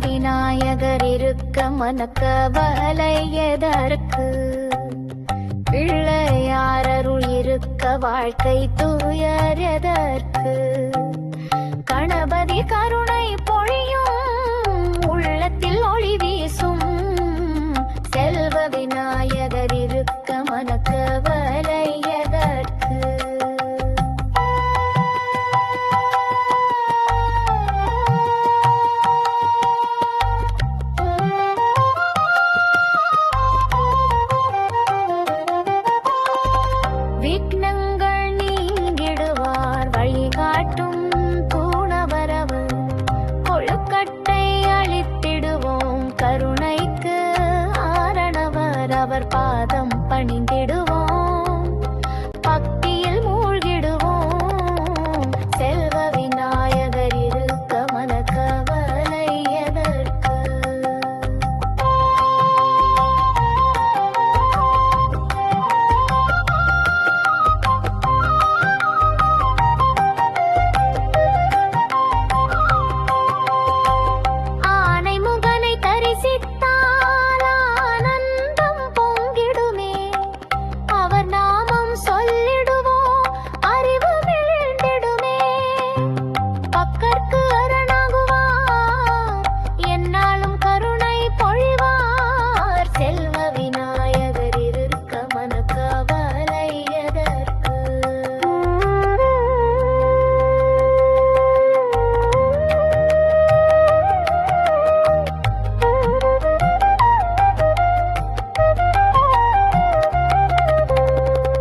விநாயகர் இருக்க மனக்கவலை எதற்கு? பிள்ளையாரருள் இருக்க வாழ்க்கை துயர் எதற்கு? கணபதி கருணை பொழியும் உள்ளத்தில் ஒளி வீசும் செல்வ விநாயகர் இருக்க மனக்கவலை எதற்கு? விக்னங்கள் நீங்கிடுவார் வழிகாட்டும் தூணவரவு கொழுக்கட்டை அளித்திடுவோம் கருணைக்கு ஆரணவர் அவர் பாதம் பணிந்திடுவோம் பக்தியில் மூழ்கிடுவோம் செல்வ விநாயகர் இருக்க மனக்கவலை எதற்கு?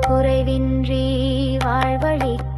குறைவின்றி வாழ்வழிக்க